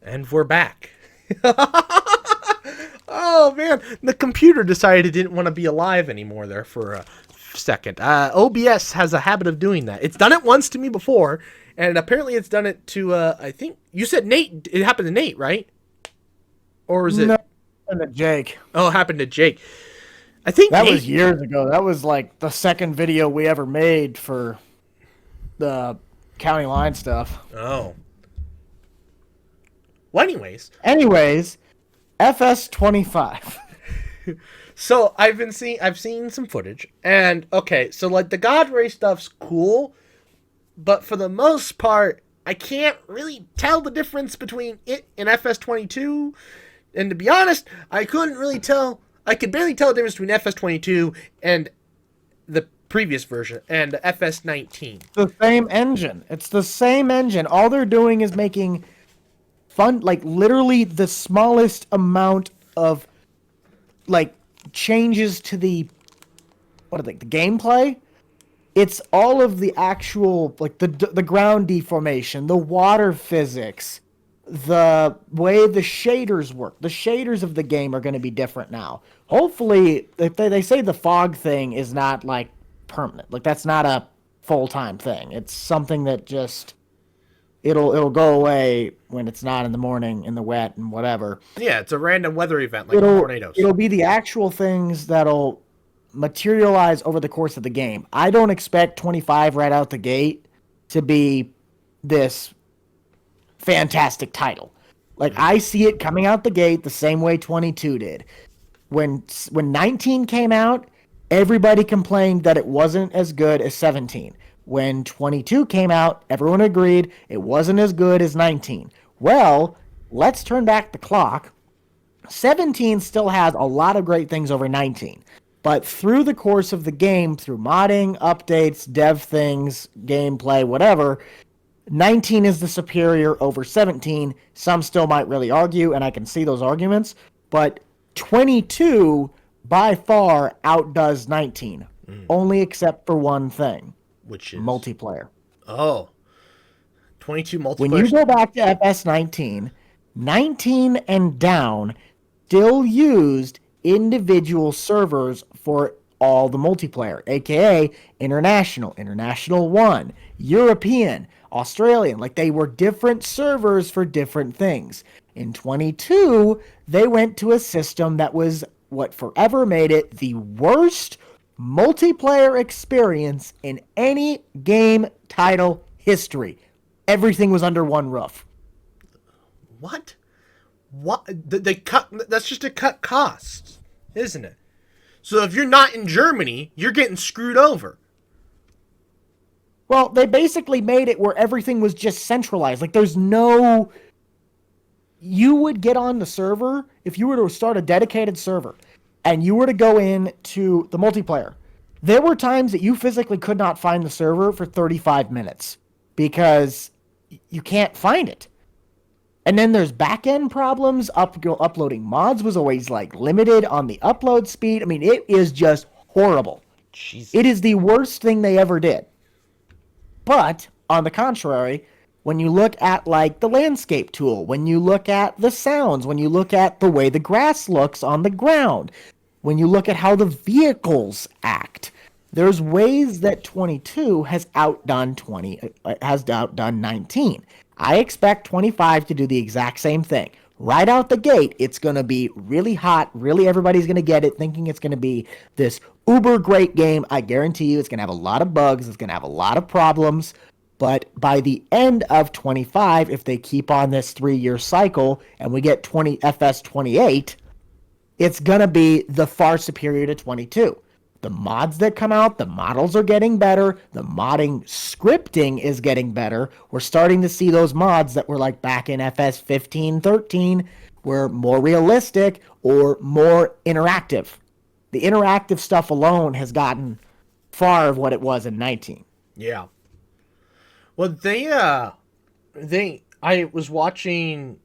And we're back. Oh man, the computer decided it didn't want to be alive anymore there for a second. OBS has a habit of doing that. It's done it once to me before, and apparently it's done it to, I think, you said Nate. It happened to Nate, right? Or is No, it, Jake. oh, it happened to Jake. I think That was Nate, years ago. That was like the second video we ever made for the county line stuff. oh. Well, anyways, Anyways, FS25. so I've seen some footage, and okay, so like the God Ray stuff's cool, but for the most part, I can't really tell the difference between it and FS22. And to be honest, I couldn't really tell. I could barely tell the difference between FS22 and the previous version and FS19. The same engine. It's the same engine. All they're doing is making fun, like literally the smallest amount of like changes to the what are they, the gameplay. It's all of the actual like the ground deformation, the water physics, the way the shaders work. The shaders of the game are going to be different now. Hopefully, if they say the fog thing is not like permanent, like that's not a full time thing. It's something that just it'll go away when it's not in the morning in the wet and whatever. Yeah, it's a random weather event like It'll tornadoes. it'll be the actual things that'll materialize over the course of the game. I don't expect 25 right out the gate to be this fantastic title. Like I see it coming out the gate the same way 22 did. When 19 came out, everybody complained that it wasn't as good as 17. When 22 came out, everyone agreed it wasn't as good as 19. Well, let's turn back the clock. 17 still has a lot of great things over 19. But through the course of the game, through modding, updates, dev things, gameplay, whatever, 19 is the superior over 17. Some still might really argue, and I can see those arguments, but 22 by far outdoes 19, only except for one thing: Which is, multiplayer. oh, 22 When you multiplayer. go back to FS19, 19 and down still used individual servers for all the multiplayer, aka international, international 1, European, Australian. Like they were different servers for different things. In 22, they went to a system that was what forever made it the worst multiplayer experience in any game title history. Everything was under one roof. What? What? They cut. That's just to cut costs, isn't it? So if you're not in Germany, you're getting screwed over. Well, they basically made it where everything was just centralized. Like there's no you would get on the server if you were to start a dedicated server and you were to go in to the multiplayer. There were times that you physically could not find the server for 35 minutes because you can't find it. And then there's back end problems. Uploading mods was always like limited on the upload speed. I mean, it is just horrible. Jesus. It is the worst thing they ever did. But on the contrary, when you look at like the landscape tool, when you look at the sounds, when you look at the way the grass looks on the ground, when you look at how the vehicles act, there's ways that 22 has outdone 19. I expect 25 to do the exact same thing. Right out the gate, it's going to be really hot. Really, everybody's going to get it thinking it's going to be this uber great game. I guarantee you it's going to have a lot of bugs. It's going to have a lot of problems. But by the end of 25, if they keep on this 3-year cycle and we get 20 FS 28, it's going to be the far superior to 22. The mods that come out, the models are getting better. The modding scripting is getting better. We're starting to see those mods that were like back in FS 15, 13 were more realistic or more interactive. The interactive stuff alone has gotten far of what it was in 19. Yeah. Well, I was watching.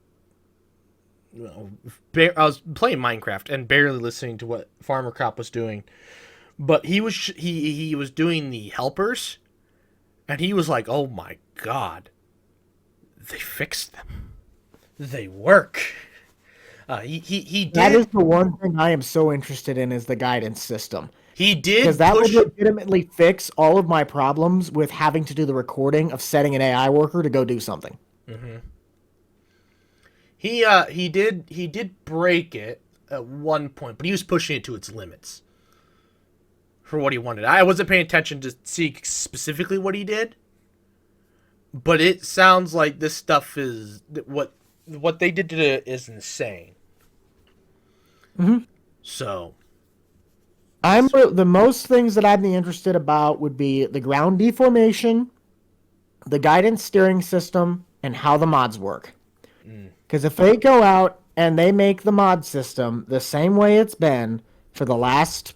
I was playing Minecraft and barely listening to what Farmer Crop was doing, but he was doing the helpers, and he was like, "Oh my god, they fixed them." they work. He That is did the one thing I am so interested in is the guidance system. he Because did that would push. legitimately fix all of my problems with having to do the recording of setting an AI worker to go do something. He did break it at one point, but he was pushing it to its limits for what he wanted. I wasn't paying attention to see specifically what he did, but it sounds like this stuff is what they did to it is insane. So The most things that I'd be interested about would be the ground deformation, the guidance steering system, and how the mods work. Because if they go out and they make the mod system the same way it's been for the last,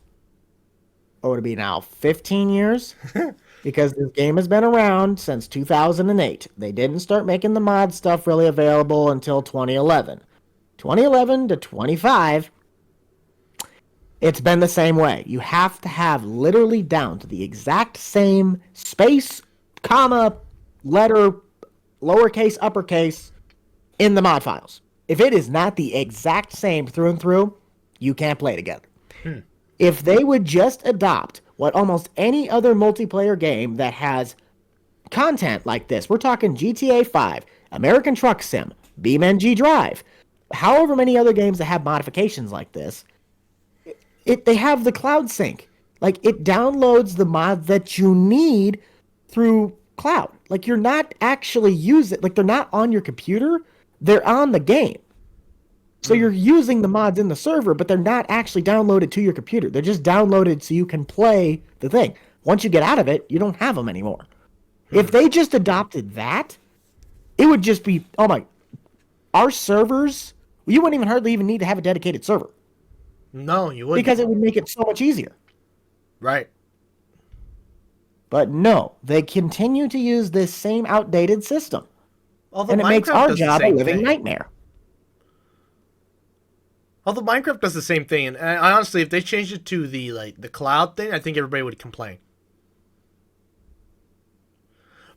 what would it be now, 15 years? Because this game has been around since 2008. They didn't start making the mod stuff really available until 2011. 2011 to 25, it's been the same way. You have to have literally down to the exact same space, comma, letter, lowercase, uppercase in the mod files. If it is not the exact same through and through, you can't play together. If they would just adopt what almost any other multiplayer game that has content like this, we're talking GTA 5, American Truck Sim, BeamNG Drive, however many other games that have modifications like this, they have the cloud sync. Like, it downloads the mod that you need through cloud. Like, you're not actually using, like, they're not on your computer, they're on the game. So you're using the mods in the server, but they're not actually downloaded to your computer. They're just downloaded so you can play the thing. Once you get out of it, you don't have them anymore. If they just adopted that, it would just be, oh my, our servers, you wouldn't even hardly even need to have a dedicated server. no, you wouldn't. Because it would make it so much easier. Right. But no, they continue to use this same outdated system. Although And it Minecraft makes our does the job a same living thing. nightmare. Although Minecraft does the same thing, and I, honestly, if they changed it to the cloud thing, I think everybody would complain.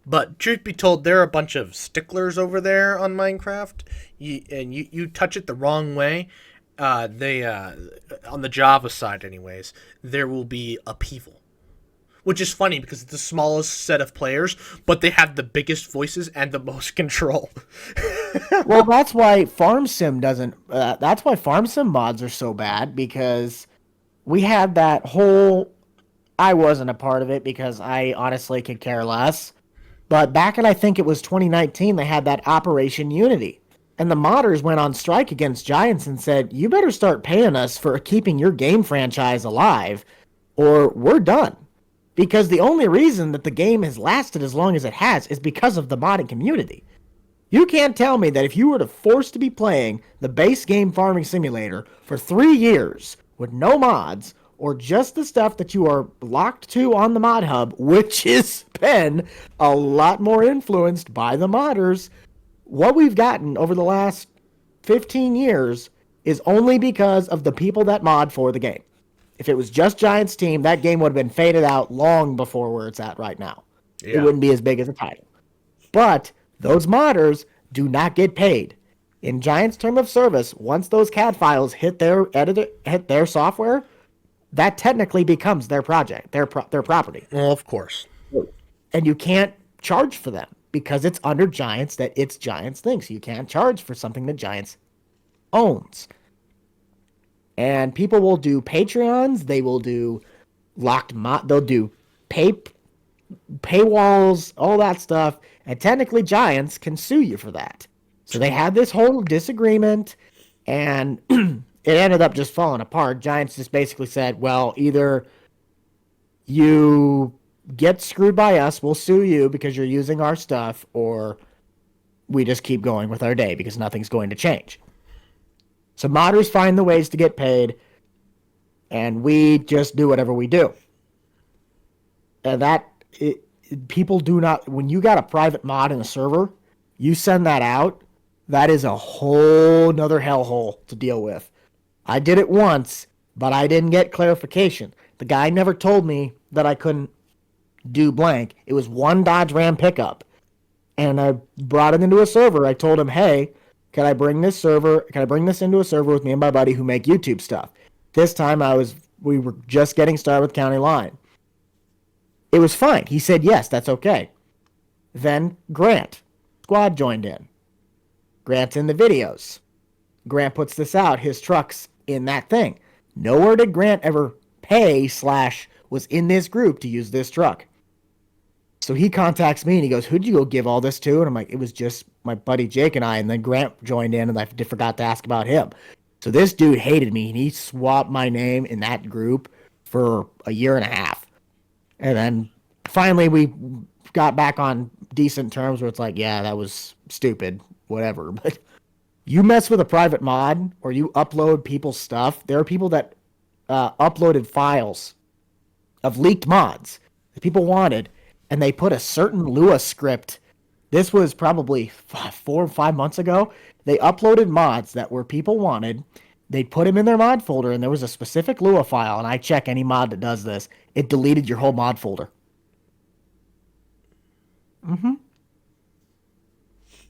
But truth be told, there are a bunch of sticklers over there on Minecraft. You touch it the wrong way, they on the Java side, anyways, there will be upheaval, which is funny because it's the smallest set of players, but they have the biggest voices and the most control. Well, that's why Farm Sim doesn't. That's why Farm Sim mods are so bad because we had that whole. I wasn't a part of it because I honestly could care less. But back in I think it was 2019, they had that Operation Unity, and the modders went on strike against Giants and said, "You better start paying us for keeping your game franchise alive, or we're done." Because the only reason that the game has lasted as long as it has is because of the modding community. You can't tell me that if you were to force to be playing the base game Farming Simulator for 3 years with no mods or just the stuff that you are locked to on the mod hub, which has been a lot more influenced by the modders, what we've gotten over the last 15 years is only because of the people that mod for the game. If it was just Giants team, that game would have been faded out long before where it's at right now. It wouldn't be as big as a title. But those modders do not get paid. In Giants' term of service, once those CAD files hit their editor, hit their software, that technically becomes their project, their property. Well, of course. And you can't charge for them because it's under Giants that it's Giants thing. So you can't charge for something that Giants owns. And people will do Patreons, they will do they'll do paywalls, all that stuff, and technically Giants can sue you for that. So they had this whole disagreement, and it ended up just falling apart. Giants just basically said, well, either you get screwed by us, we'll sue you because you're using our stuff, or we just keep going with our day because nothing's going to change. So modders find the ways to get paid, and we just do whatever we do. And people do not, when you got a private mod in a server, you send that out, that is a whole nother hellhole to deal with. I did it once, but I didn't get clarification. The guy never told me that I couldn't do blank. It was one Dodge Ram pickup. And I brought it into a server. I told him, hey, can I bring this into a server with me and my buddy who make YouTube stuff? This time we were just getting started with County Line. It was fine. He said, yes, that's okay. Then Grant Squad joined in. Grant's in the videos. Grant puts this out. His truck's in that thing. Nowhere did Grant ever pay / was in this group to use this truck. So he contacts me and he goes, who'd you go give all this to? And I'm like, it was just my buddy Jake and I. And then Grant joined in and I forgot to ask about him. So this dude hated me and he swapped my name in that group for a year and a half. And then finally we got back on decent terms where it's like, yeah, that was stupid, whatever. But you mess with a private mod or you upload people's stuff. There are people that uploaded files of leaked mods that people wanted, and they put a certain Lua script. This was probably 4 or 5 months ago. They uploaded mods that were people wanted. They put them in their mod folder, and there was a specific Lua file, and I check any mod that does this. It deleted your whole mod folder.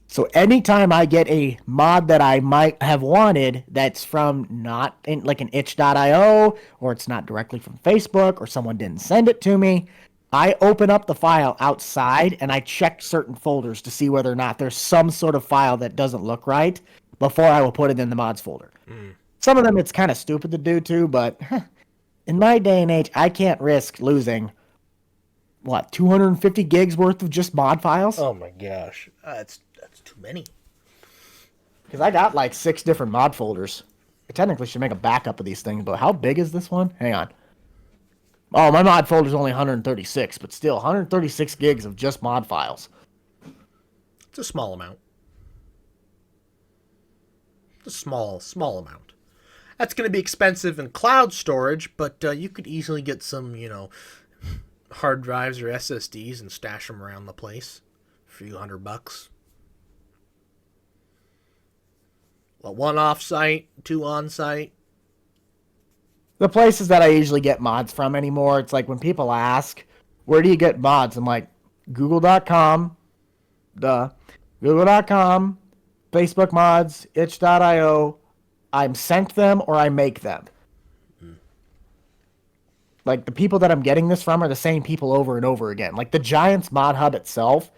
So anytime I get a mod that I might have wanted that's from not in like an itch.io, or it's not directly from Facebook, or someone didn't send it to me, I open up the file outside and I check certain folders to see whether or not there's some sort of file that doesn't look right before I will put it in the mods folder. Some of them it's kind of stupid to do too, but in my day and age, I can't risk losing 250 gigs worth of just mod files? Oh my gosh, that's too many. Because I got like 6 different mod folders. I technically should make a backup of these things, but how big is this one? Hang on. Oh, my mod folder is only 136, but still 136 gigs of just mod files. It's a small amount. It's a small amount. That's going to be expensive in cloud storage, but you could easily get some, hard drives or SSDs and stash them around the place. A few $100. Well, 1 off-site, 2 on-site. The places that I usually get mods from anymore, it's like when people ask, where do you get mods? I'm like, google.com, google.com, Facebook mods, itch.io. I'm sent them or I make them. Like, the people that I'm getting this from are the same people over and over again. Like, the Giants mod hub itself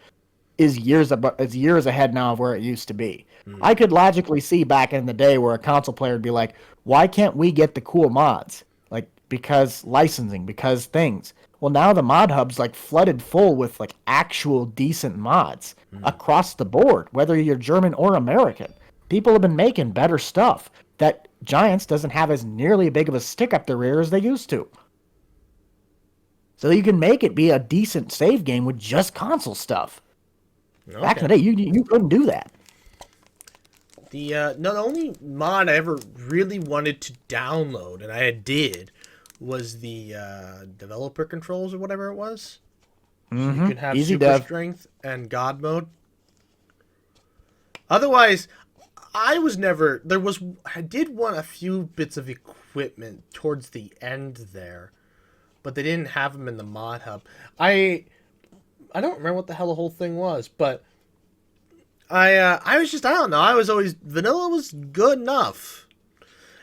is years ahead now of where it used to be. I could logically see back in the day where a console player would be like, why can't we get the cool mods? Like, because licensing, because things. Well, now the mod hub's like flooded full with like actual decent mods across the board, whether you're German or American. People have been making better stuff that Giants doesn't have as nearly big of a stick up the rear as they used to. So you can make it be a decent save game with just console stuff. Okay. Back in the day, you couldn't do that. The only mod I ever really wanted to download, and I did, was the developer controls or whatever it was. Mm-hmm. So you could have Easy super dev. strength and God mode. Otherwise, I did want a few bits of equipment towards the end there, but they didn't have them in the mod hub. I don't remember what the hell the whole thing was, but I was just, I don't know. I was always, vanilla was good enough.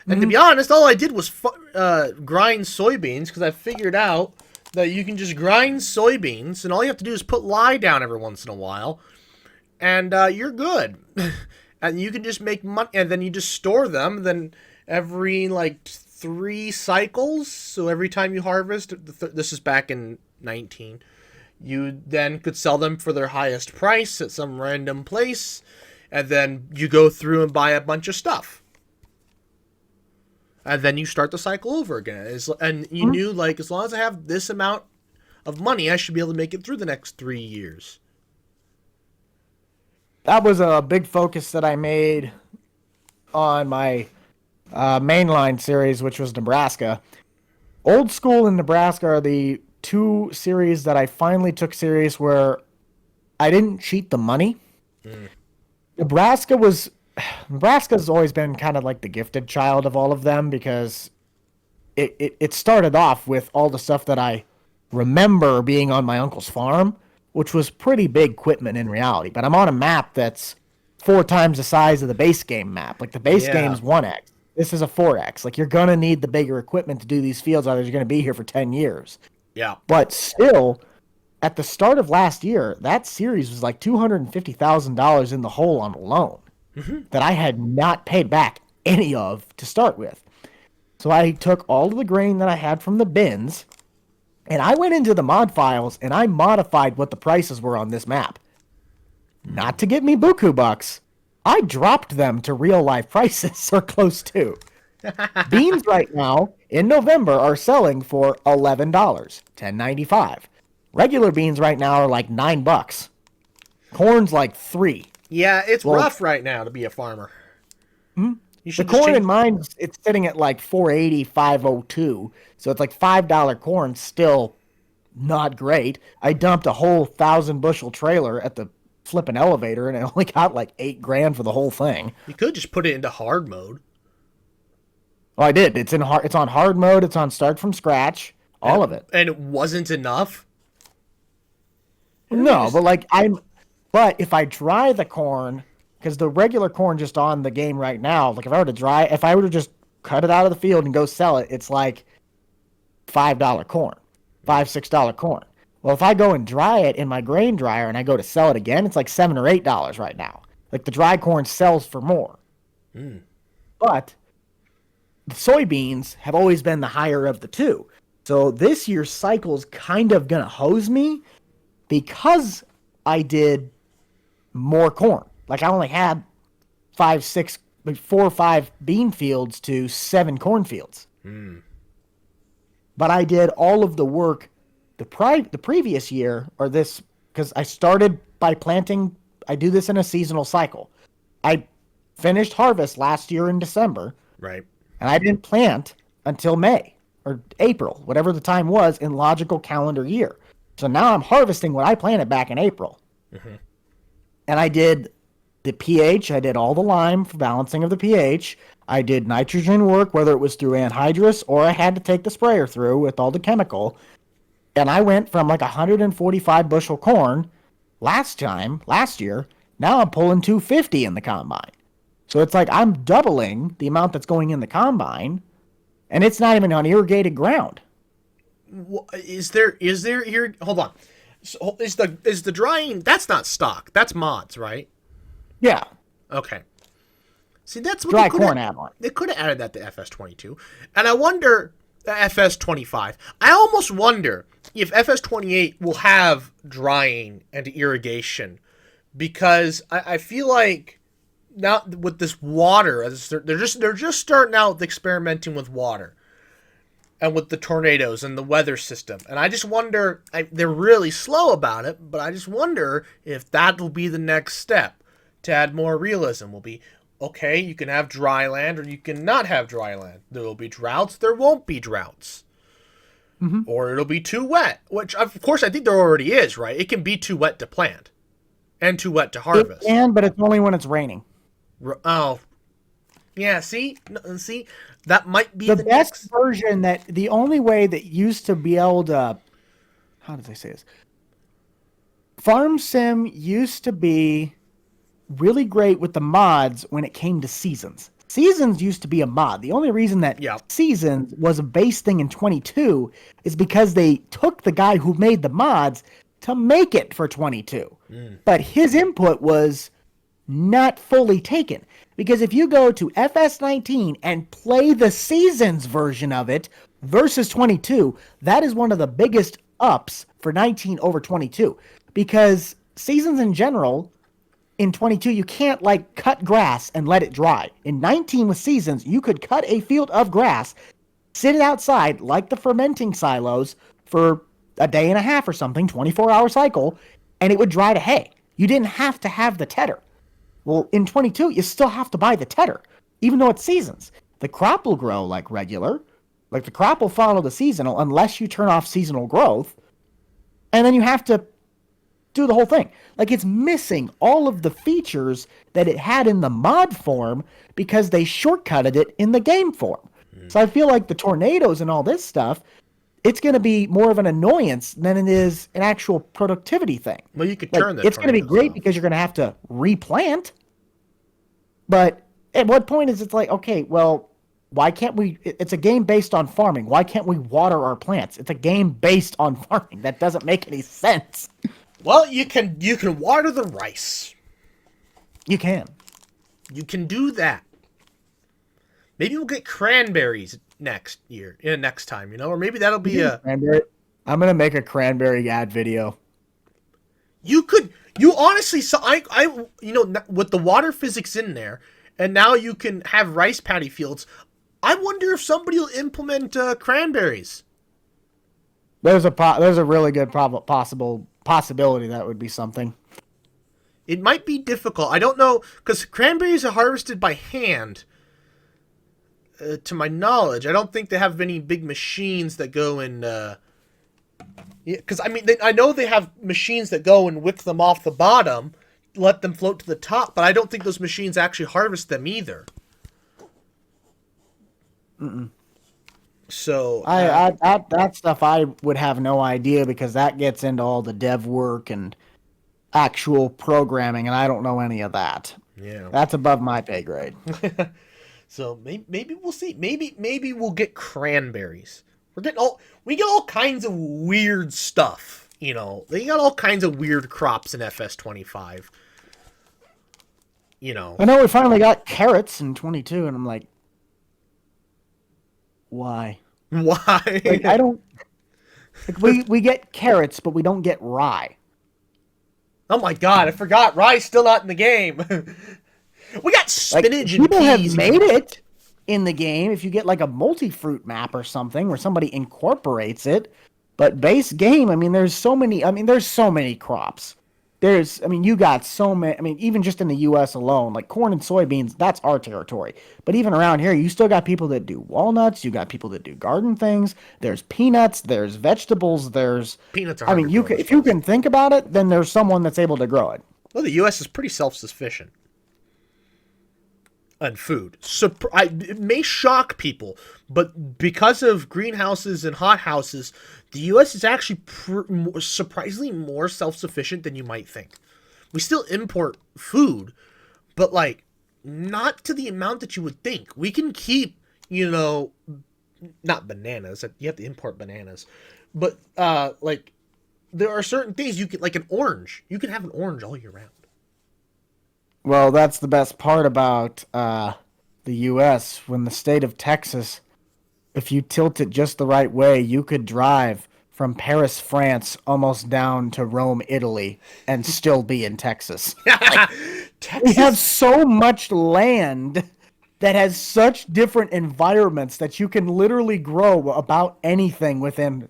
And to be honest, all I did was grind soybeans, because I figured out that you can just grind soybeans, and all you have to do is put lye down every once in a while, and you're good. And you can just make money, and then you just store them, then every, 3 cycles, so every time you harvest, this is back in 19, you then could sell them for their highest price at some random place, and then you go through and buy a bunch of stuff. And then you start the cycle over again. And you knew, as long as I have this amount of money, I should be able to make it through the next 3 years. That was a big focus that I made on my mainline series, which was Nebraska. Old School and Nebraska are the 2 series that I finally took serious where I didn't cheat the money. Nebraska's always been kind of like the gifted child of all of them, because it started off with all the stuff that I remember being on my uncle's farm, which was pretty big equipment in reality. But I'm on a map that's 4 times the size of the base game map. Like the base Yeah. game's 1x. This is a 4x. Like you're gonna need the bigger equipment to do these fields, otherwise you're gonna be here for 10 years. Yeah. But still, at the start of last year, that series was like $250,000 in the hole on a loan that I had not paid back any of to start with. So I took all of the grain that I had from the bins, and I went into the mod files and I modified what the prices were on this map. Not to get me buku bucks, I dropped them to real life prices or close to. Beans right now in November are selling for $11, $10.95. Regular beans right now are like $9. Corn's like $3. Yeah, it's rough right now to be a farmer. You The should corn in mine, it's sitting at like $4.80, $5.02. So it's like $5 corn, still not great. I dumped a whole 1,000 bushel trailer at the flipping elevator, and I only got like $8,000 for the whole thing. You could just put it into hard mode. Well, I did. It's on hard mode. It's on start from scratch. All of it. And it wasn't enough? No, but if I dry the corn, because the regular corn just on the game right now, like if I were to just cut it out of the field and go sell it, it's like $5 corn, $6 corn. Well, if I go and dry it in my grain dryer and I go to sell it again, it's like $7 or $8 right now. Like the dry corn sells for more. But the soybeans have always been the higher of the two. So this year's cycle's kind of gonna hose me because I did more corn. Like I only had 4 or 5 bean fields to 7 corn fields. But I did all of the work the previous year, or this, because I started by planting. I do this in a seasonal cycle. I finished harvest last year in December. Right. And I didn't plant until May or April, whatever the time was in logical calendar year. So now I'm harvesting what I planted back in April. And I did the pH. I did all the lime for balancing of the pH. I did nitrogen work, whether it was through anhydrous or I had to take the sprayer through with all the chemical. And I went from like 145 bushel corn last year. Now I'm pulling 250 in the combine. So it's like I'm doubling the amount that's going in the combine, and it's not even on irrigated ground. Is there here? Hold on. So is the drying? That's not stock. That's mods, right? Yeah. Okay. See, that's what dry corn add-on. They could have added that to FS22, and I wonder FS25. I almost wonder if FS28 will have drying and irrigation, because I feel like now with this water, they're just starting out experimenting with water and with the tornadoes and the weather system. And I just wonder, they're really slow about it, but I just wonder if that will be the next step to add more realism. Will be, okay, you can have dry land or you can not have dry land. There will be droughts, there won't be droughts. Or it'll be too wet, which of course I think there already is, right? It can be too wet to plant and too wet to harvest. It can, but it's only when it's raining. Oh, yeah. See, that might be the best version. That the only way that used to be able to, how did they say this? Farm Sim used to be really great with the mods when it came to seasons. Seasons used to be a mod. The only reason that Seasons was a base thing in 22 is because they took the guy who made the mods to make it for 22. But his input was not fully taken. Because if you go to FS19 and play the Seasons version of it versus 22, that is one of the biggest ups for 19 over 22. Because Seasons in general, in 22, you can't like cut grass and let it dry. In 19 with Seasons, you could cut a field of grass, sit it outside like the fermenting silos for a day and a half or something, 24-hour cycle, and it would dry to hay. You didn't have to have the tedder. Well, in 22, you still have to buy the tedder, even though it's Seasons. The crop will grow like regular. Like the crop will follow the seasonal unless you turn off seasonal growth. And then you have to do the whole thing. Like it's missing all of the features that it had in the mod form because they shortcutted it in the game form. So I feel like the tornadoes and all this stuff, it's going to be more of an annoyance than it is an actual productivity thing. Well, you could turn that. It's going to be great because you're going to have to replant. But at what point is it's like, okay, well, why can't we? It's a game based on farming. Why can't we water our plants? It's a game based on farming. That doesn't make any sense. Well, you can water the rice. You can. You can do that. Maybe we'll get cranberries next year, next time, or maybe that'll be a. Cranberry. I'm gonna make a cranberry ad video. You honestly, so with the water physics in there, and now you can have rice paddy fields. I wonder if somebody will implement cranberries. There's a really good possibility that would be something. It might be difficult. I don't know, because cranberries are harvested by hand. To my knowledge, I don't think they have any big machines that go and. Because I know they have machines that go and wick them off the bottom, let them float to the top, but I don't think those machines actually harvest them either. Mm-mm. So that stuff I would have no idea, because that gets into all the dev work and actual programming, and I don't know any of that. Yeah, that's above my pay grade. So maybe we'll see. Maybe we'll get cranberries. We get all kinds of weird stuff. They got all kinds of weird crops in FS25. I know we finally got carrots in 22, and I'm like, why? Why? Like, I don't. Like, we get carrots, but we don't get rye. Oh my god, I forgot. Rye's still not in the game. We got spinach and people peas. Have made it in the game if you get like a multi-fruit map or something where somebody incorporates it. But base game, there's so many crops. You got so many, even just in the US alone, like corn and soybeans, that's our territory. But even around here, you still got people that do walnuts, you got people that do garden things, there's peanuts, there's vegetables, there's peanuts are if you can think about it, then there's someone that's able to grow it. Well, the US is pretty self-sufficient on food. It may shock people, but because of greenhouses and hothouses, the U.S. is actually surprisingly more self-sufficient than you might think. We still import food, but not to the amount that you would think. We can keep, not bananas. You have to import bananas, but there are certain things you can, like an orange. You can have an orange all year round. Well, that's the best part about the U.S. When the state of Texas, if you tilt it just the right way, you could drive from Paris, France, almost down to Rome, Italy, and still be in Texas. Texas. We have so much land that has such different environments that you can literally grow about anything within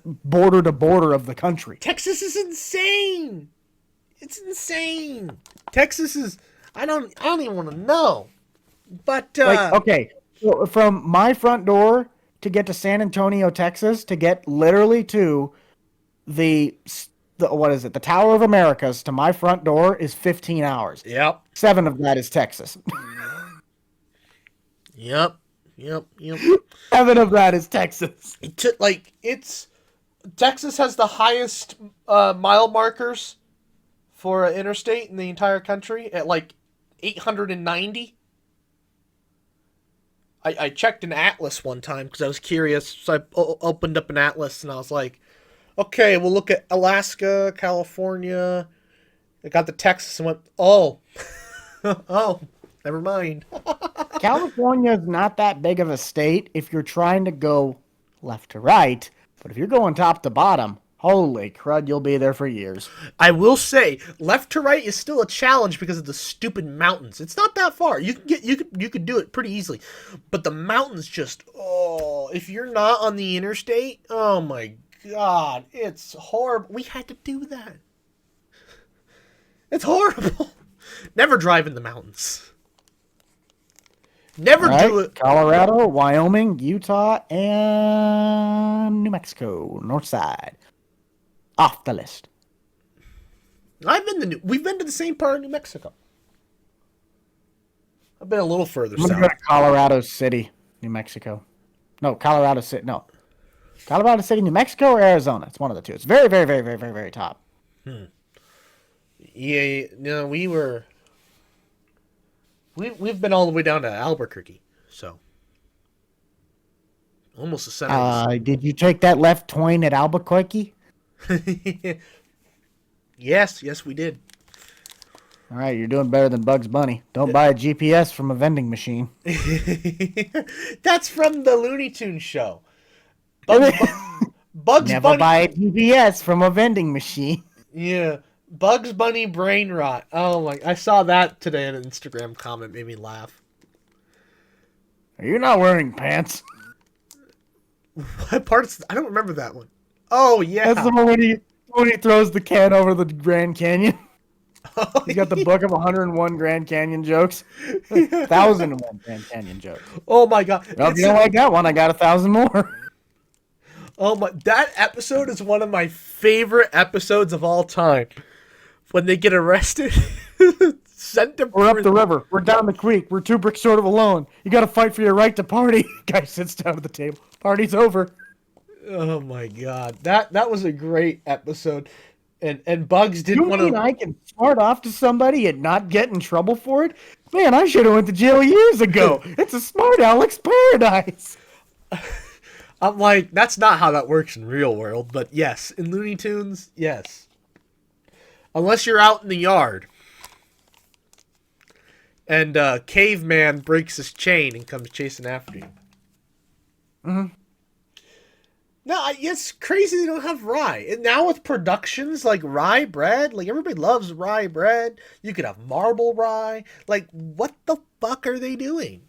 border to border of the country. Texas is insane. It's insane. Texas is. I don't even want to know. But okay, so from my front door to get to San Antonio, Texas, to get literally to the what is it? The Tower of Americas to my front door is 15 hours. Yep. 7 of that is Texas. Yep. 7 of that is Texas. Texas has the highest mile markers for an interstate in the entire country at 890. I checked an atlas one time because I was curious, so I opened up an atlas and I was like, okay, we'll look at Alaska, California. I got the Texas and went, oh, oh, never mind. California is not that big of a state if you're trying to go left to right, but if you're going top to bottom, holy crud, you'll be there for years. I will say, left to right is still a challenge because of the stupid mountains. It's not that far. You could do it pretty easily, but the mountains just if you're not on the interstate, oh my god, it's horrible. We had to do that. It's horrible. Never drive in the mountains. Never do it. Colorado, Wyoming, Utah, and New Mexico, north side. Off the list. We've been to the same part of New Mexico. I've been a little further south. Go to Colorado City, New Mexico. No, Colorado City, New Mexico or Arizona. It's one of the two. It's very, very, very, very, very, very top. Yeah, no, we were... We've been all the way down to Albuquerque, so almost the center. Of Did you take that left turn at Albuquerque? the... yes, we did. All right, you're doing better than Bugs Bunny. Don't buy a GPS from a vending machine. That's from the Looney Tunes show. Bugs Never Bunny. buy a GPS from a vending machine. Yeah, Bugs Bunny brain rot. Oh my! I saw that today in an Instagram comment. Made me laugh. Are you not wearing pants? What parts? I don't remember that one. Oh yeah, That's the one when he throws the can over the Grand Canyon. Oh, He's got the book of 101 Grand Canyon jokes. 1,001 Grand Canyon jokes. Oh my god! Well, if you don't like that one, I got 1,000 more. Oh my! That episode is one of my favorite episodes of all time. When they get arrested, sent to We're up the river. We're down the creek. We're 2 bricks short of alone. You got to fight for your right to party. Guy sits down at the table. Party's over. Oh my god! That was a great episode. And Bugs didn't You want mean to. I can smart off to somebody and not get in trouble for it? Man, I should have went to jail years ago. It's a smart Alex paradise. I'm like, that's not how that works in real world. But yes, in Looney Tunes, yes. Unless you're out in the yard, and Caveman breaks his chain and comes chasing after you. Mm-hmm. No, it's crazy they don't have rye. And now with productions like rye bread, like everybody loves rye bread. You could have marble rye. Like, what the fuck are they doing?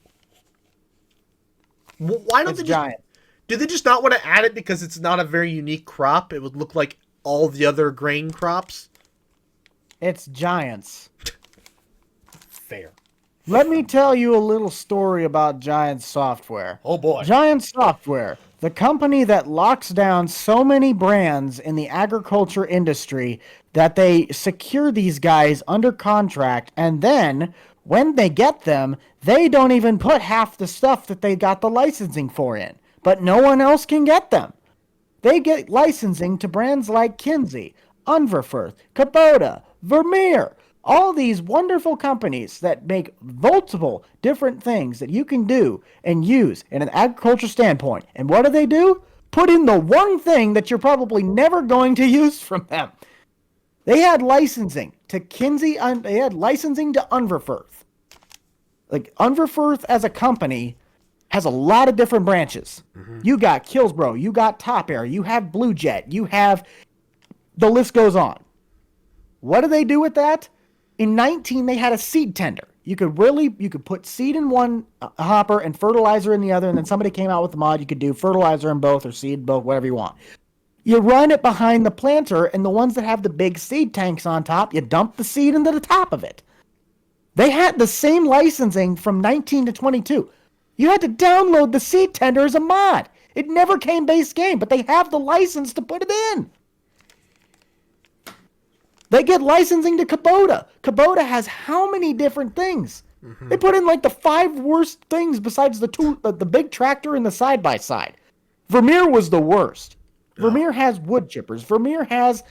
Why don't It's they just, giant. do they just not want to add it because it's not a very unique crop? It would look like all the other grain crops. It's giants. Fair. Let me tell you a little story about Giant Software. Oh boy. Giant Software, the company that locks down so many brands in the agriculture industry that they secure these guys under contract, and then when they get them, they don't even put half the stuff that they got the licensing for in. But no one else can get them. They get licensing to brands like Kinsey, Unverferth, Kubota, Vermeer, all these wonderful companies that make multiple different things that you can do and use in an agriculture standpoint. And what do? Put in the one thing that you're probably never going to use from them. They had licensing to Kinsey, they had licensing to Unverferth. Like, Unverferth as a company has a lot of different branches. Mm-hmm. You got Killsbro, you got Top Air, you have Blue Jet, you have... The list goes on. What do they do with that? In 19, they had a seed tender. You could put seed in one hopper and fertilizer in the other, and then somebody came out with the mod. You could do fertilizer in both or seed in both, whatever you want. You run it behind the planter, and the ones that have the big seed tanks on top, you dump the seed into the top of it. They had the same licensing from 19 to 22. You had to download the seed tender as a mod. It never came base game, but they have the license to put it in. They get licensing to Kubota. Kubota has how many different things? Mm-hmm. They put in like the 5 worst things besides the big tractor and the side-by-side. Vermeer was the worst. Oh. Vermeer has wood chippers. Vermeer has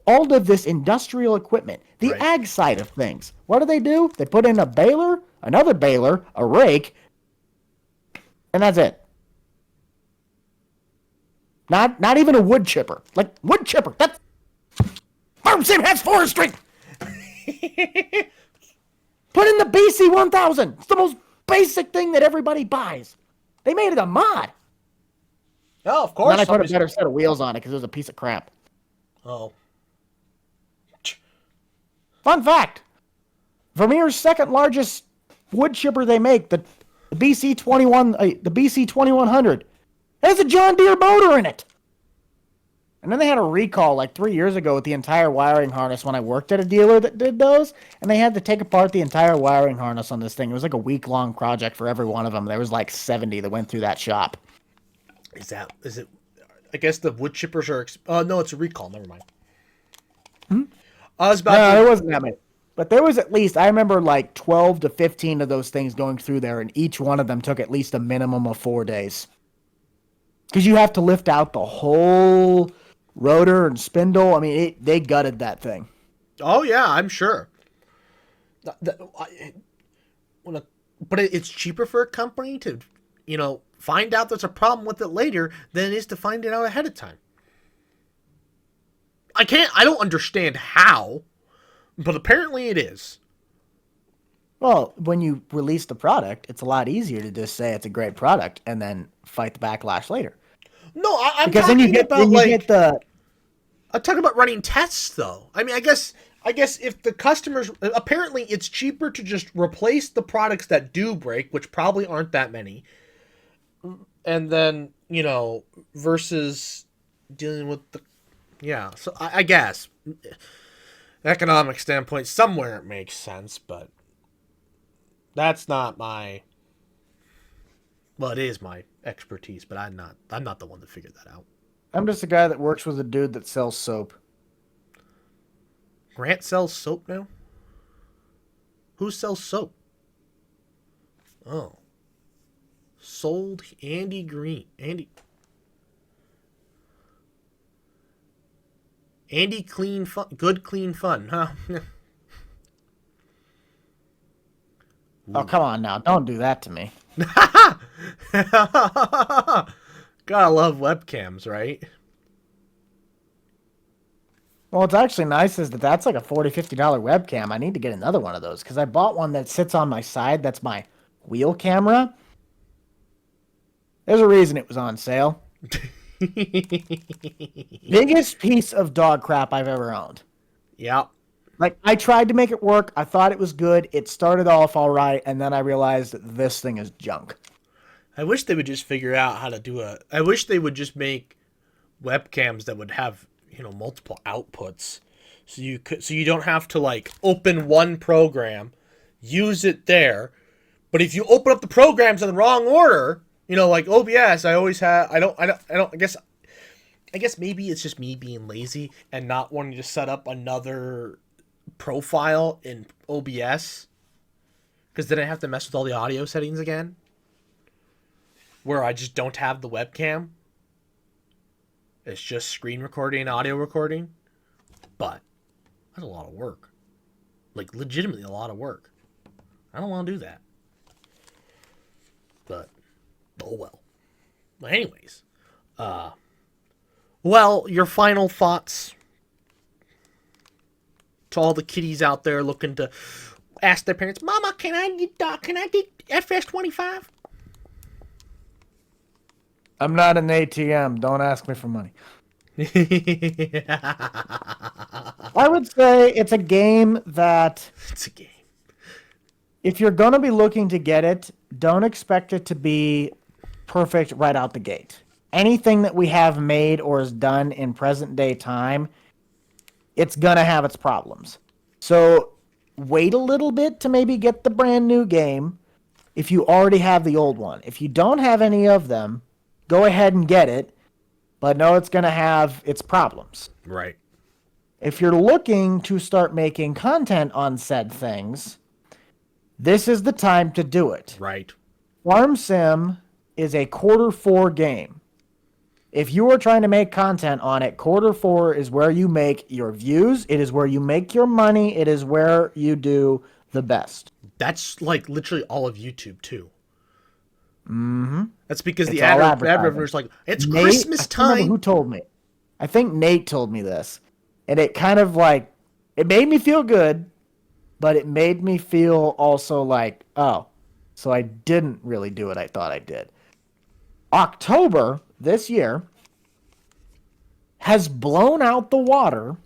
all of this industrial equipment. The ag side of things. What do? They put in a baler, another baler, a rake, and that's it. Not even a wood chipper. Like, wood chipper, that's... Farm Sim has forestry. Put in the BC 1000. It's the most basic thing that everybody buys. They made it a mod. Oh, of course. And then I put a better set of wheels on it because it was a piece of crap. Oh. Fun fact. Vermeer's second largest wood chipper they make, the BC 2100, has a John Deere motor in it. And then they had a recall like 3 years ago with the entire wiring harness when I worked at a dealer that did those. And they had to take apart the entire wiring harness on this thing. It was like a week-long project for every one of them. There was like 70 that went through that shop. Is it? I guess the wood chippers are... no, it's a recall. Never mind. I was about No, it wasn't that many. But there was at least, I remember like 12 to 15 of those things going through there. And each one of them took at least a minimum of 4 days. Because you have to lift out the whole... rotor and spindle. I mean, they gutted that thing. Oh, yeah, I'm sure. but it's cheaper for a company to, find out there's a problem with it later than it is to find it out ahead of time. I don't understand how, but apparently it is. Well, when you release the product, it's a lot easier to just say it's a great product and then fight the backlash later. No, I'm Because talking then you get about the I'm talking about running tests though. I mean, I guess if the customers, apparently it's cheaper to just replace the products that do break, which probably aren't that many, and then, versus dealing with the, yeah. So I guess economic standpoint, somewhere it makes sense, but that's not my, well, it is my expertise, but I'm not the one to figure that out. I'm just a guy that works with a dude that sells soap. Grant sells soap now? Who sells soap? Oh. Sold Andy Green. Andy Clean Fun. Good Clean Fun, huh? Oh, come on now. Don't do that to me. Gotta love webcams, right? Well, what's actually nice is that's like a $40, $50 webcam. I need to get another one of those because I bought one that sits on my side. That's my wheel camera. There's a reason it was on sale. Biggest piece of dog crap I've ever owned. Yeah. Like, I tried to make it work. I thought it was good. It started off all right, and then I realized that this thing is junk. I wish they would just figure out how to do I wish they would just make webcams that would have, multiple outputs. So you don't have to like open one program, use it there. But if you open up the programs in the wrong order, like OBS, I guess maybe it's just me being lazy and not wanting to set up another profile in OBS, because then I have to mess with all the audio settings again, where I just don't have the webcam. It's just screen recording and audio recording. But that's a lot of work. Like, legitimately a lot of work. I don't want to do that. But, oh well. But anyways. Well, your final thoughts to all the kiddies out there looking to ask their parents, Mama, can I get FS25? I'm not an ATM. Don't ask me for money. I would say it's a game that... It's a game. If you're going to be looking to get it, don't expect it to be perfect right out the gate. Anything that we have made or is done in present day time, it's going to have its problems. So wait a little bit to maybe get the brand new game if you already have the old one. If you don't have any of them, go ahead and get it, but know it's going to have its problems. Right. If you're looking to start making content on said things, this is the time to do it. Right. Farm Sim is a Q4 game. If you are trying to make content on it, Q4 is where you make your views. It is where you make your money. It is where you do the best. That's like literally all of YouTube too. Mm-hmm. That's because It's the ad revenue is like, it's Nate, Christmas time. I don't remember who told me. I think Nate told me this. And it kind of like, it made me feel good, but it made me feel also like, oh, so I didn't really do what I thought I did. October this year has blown out the water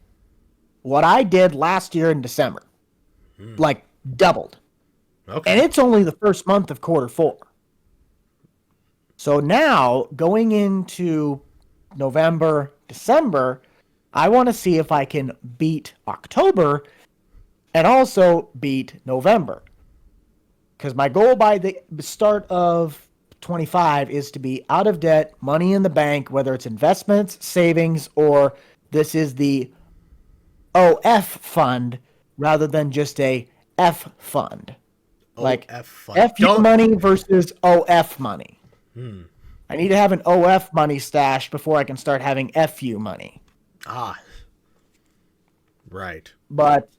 what I did last year in December. Like doubled. Okay. And it's only the first month of Q4. So now, going into November, December, I want to see if I can beat October and also beat November. Because my goal by the start of 25 is to be out of debt, money in the bank, whether it's investments, savings, or this is the OF fund rather than just a F fund. Like F fund. FU money versus OF money. I need to have an OF money stash before I can start having FU money. Ah. Right. But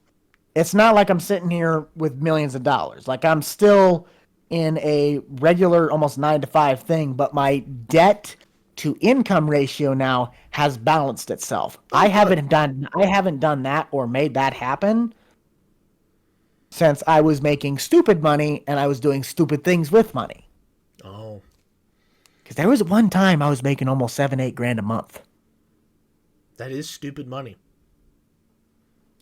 it's not like I'm sitting here with millions of dollars. Like I'm still in a regular, almost 9 to 5 thing, but my debt to income ratio now has balanced itself. Oh, good. I haven't done that or made that happen since I was making stupid money and I was doing stupid things with money. Oh, Because there was one time I was making almost 7, 8 grand a month. that is stupid money.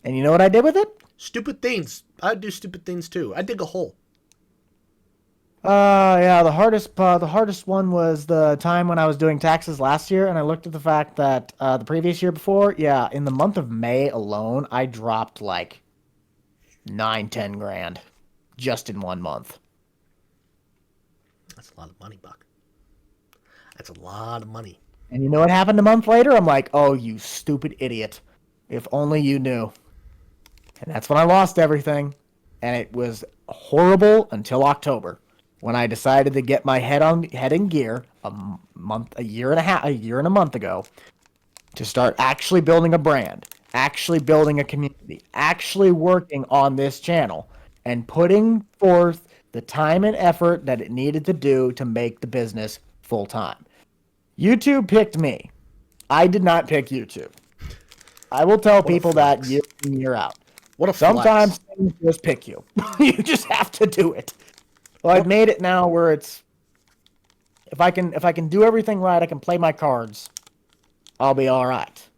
And you know what I did with it? Stupid things. I'd do stupid things too. I'd dig a hole. Yeah, the hardest one was the time when I was doing taxes last year, and I looked at the fact that the previous year before, yeah, in the month of May alone, I dropped like 9, 10 grand just in 1 month. That's a lot of money, Buck. That's a lot of money. And you know what happened a month later? I'm like, oh, you stupid idiot. If only you knew. And that's when I lost everything. And it was horrible until October, when I decided to get my head in gear a year and a month ago, to start actually building a brand, actually building a community, actually working on this channel, and putting forth the time and effort that it needed to do to make the business full time. YouTube picked me. I did not pick YouTube. I will tell people that year in, year out. What a Sometimes flex. things just pick you. You just have to do it. Well, I've made it now where it's, if I can do everything right, I can play my cards, I'll be all right.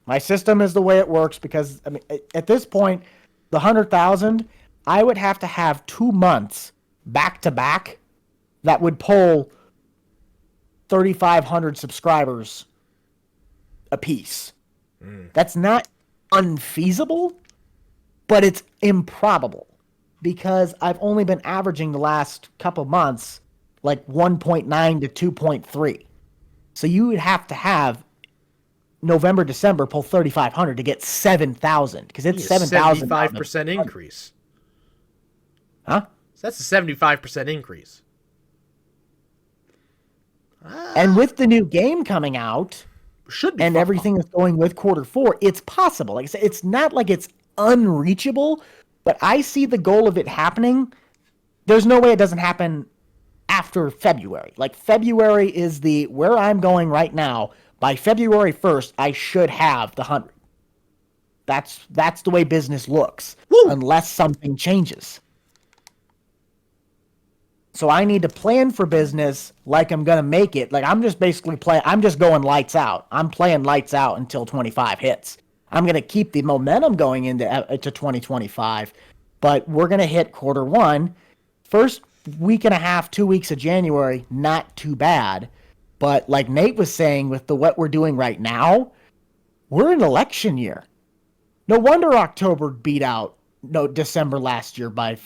My system is the way it works because, I mean, at this point, the 100,000, I would have to have 2 months back to back that would pull 3,500 subscribers a piece. That's not unfeasible, but it's improbable because I've only been averaging the last couple months like 1.9 to 2.3. So you would have to have November, December pull 3,500 to get 7,000 because it's 7,000. 75% increase. Huh? So that's a 75% increase. And with the new game coming out, Should be and fun. everything is going with Q4, it's possible. Like I said, it's not like it's unreachable, but I see the goal of it happening. There's no way it doesn't happen after February. Like February is the where I'm going right now. By February 1st, I should have the 100. That's the way business looks. Woo! Unless something changes. So I need to plan for business like I'm going to make it. Like I'm just basically I'm just going lights out. I'm playing lights out until 25 hits. I'm going to keep the momentum going into to 2025, but we're going to hit Q1. First week and a half, 2 weeks of January, not too bad. But like Nate was saying, with what we're doing right now, we're in election year. No wonder October beat out December last year by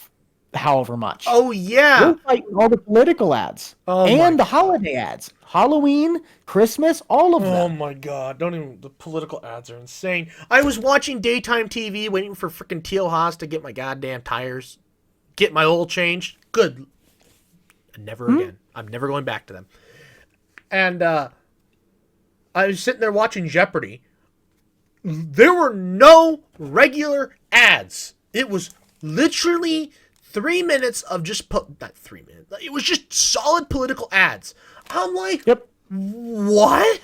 however much. Oh, yeah. We're fighting all the political ads and the holiday ads. Halloween, Christmas, all of them. Oh my god, don't even, the political ads are insane. I was watching daytime TV waiting for frickin' Teal Haas to get my goddamn tires, get my oil changed. Good. Never again. I'm never going back to them. And I was sitting there watching Jeopardy. There were no regular ads. It was literally 3 minutes of just not 3 minutes. It was just solid political ads. I'm like, Yep. What?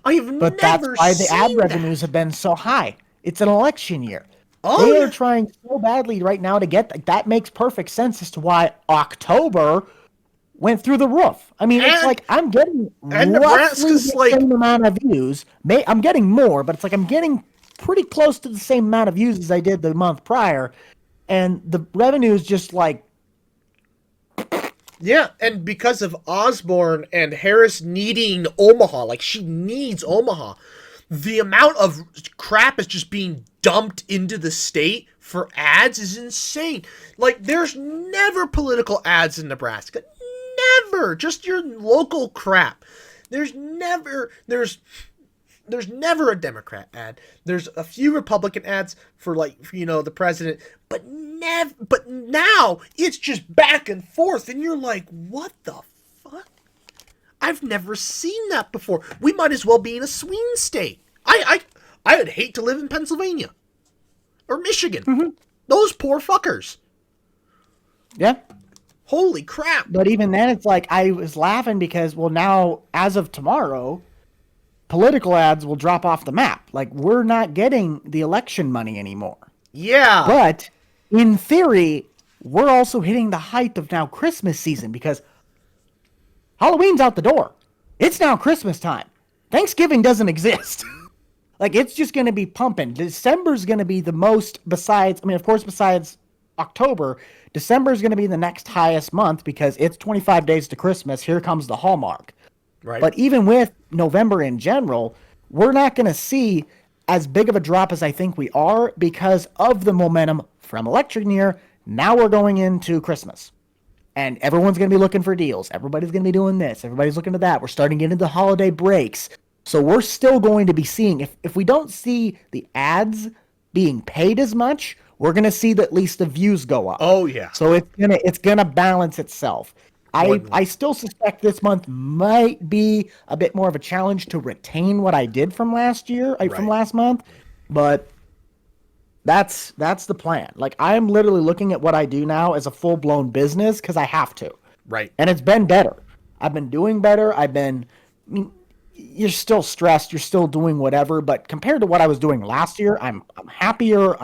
But that's why the ad revenues have been so high. It's an election year. They are trying so badly right now to get that. Makes perfect sense as to why October went through the roof. I mean, it's like I'm getting roughly the same amount of views. I'm getting more, but it's like I'm getting pretty close to the same amount of views as I did the month prior. And the revenue is just like... Yeah, and because of Osborne and Harris needing Omaha, like she needs Omaha, the amount of crap is just being dumped into the state for ads is insane. Like, there's never political ads in Nebraska. Never. Just your local crap. There's never a Democrat ad. There's a few Republican ads for, like, the president, but now it's just back and forth, and you're like, what the fuck? I've never seen that before. We might as well be in a swing state. I would hate to live in Pennsylvania. or Michigan. Those poor fuckers. Yeah. Holy crap. But even then, it's like I was laughing because, well, now, as of tomorrow, political ads will drop off the map. Like, we're not getting the election money anymore. Yeah. But in theory, we're also hitting the height of now Christmas season because Halloween's out the door. It's now Christmas time. Thanksgiving doesn't exist. Like, it's just going to be pumping. December's going to be the most besides October. December is going to be the next highest month because it's 25 days to Christmas. Here comes the Hallmark. Right. But even with November in general, we're not going to see as big of a drop as I think we are because of the momentum from election year. Now we're going into Christmas. And everyone's going to be looking for deals. Everybody's going to be doing this. Everybody's looking to that. We're starting to get into holiday breaks. So we're still going to be seeing, if we don't see the ads being paid as much, we're going to see that at least the views go up. Oh, yeah. So it's gonna balance itself. I still suspect this month might be a bit more of a challenge to retain what I did from last year, from last month, but that's the plan. Like, I am literally looking at what I do now as a full-blown business because I have to. Right. And it's been better. I've been doing better. You're still stressed. You're still doing whatever, but compared to what I was doing last year, I'm happier.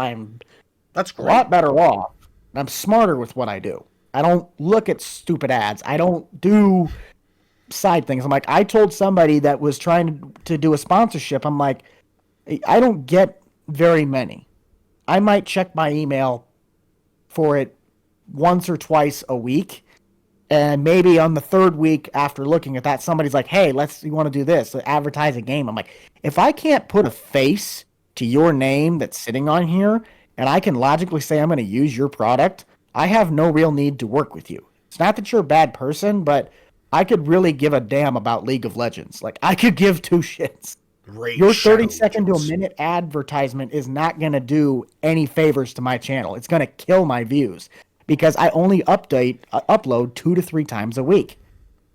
That's great. A lot better off. I'm smarter with what I do. I don't look at stupid ads. I don't do side things. I'm like, I told somebody that was trying to do a sponsorship, I'm like, I don't get very many. I might check my email for it once or twice a week. And maybe on the third week after looking at that, somebody's like, hey, you want to do this, advertise a game. I'm like, if I can't put a face to your name that's sitting on here, and I can logically say I'm going to use your product, I have no real need to work with you. It's not that you're a bad person, but I could really give a damn about League of Legends. Like, I could give two shits. Your 30-second to a minute advertisement is not going to do any favors to my channel. It's going to kill my views because I only upload 2 to 3 times a week.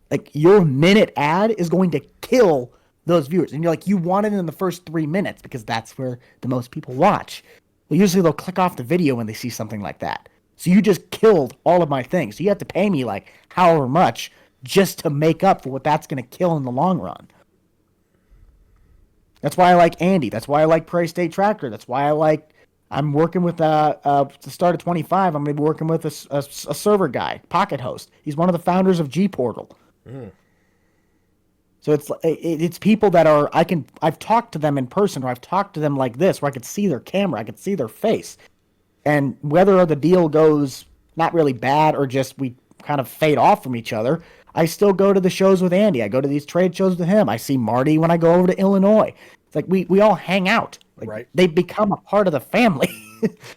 Like, your minute ad is going to kill those viewers. And you're like, you want it in the first 3 minutes because that's where the most people watch. Well, usually they'll click off the video when they see something like that. So you just killed all of my things. So you have to pay me like however much just to make up for what that's going to kill in the long run. That's why I like Andy. That's why I like Prairie State Tractor. That's why I'm working with, to start at 25, I'm going to be working with a server guy, Pocket Host. He's one of the founders of G Portal. So it's people that I've talked to them in person, or I've talked to them like this, where I could see their camera, I could see their face. And whether the deal goes not really bad or just we kind of fade off from each other, I still go to the shows with Andy. I go to these trade shows with him. I see Marty when I go over to Illinois. It's like we all hang out. Like, right. They become a part of the family.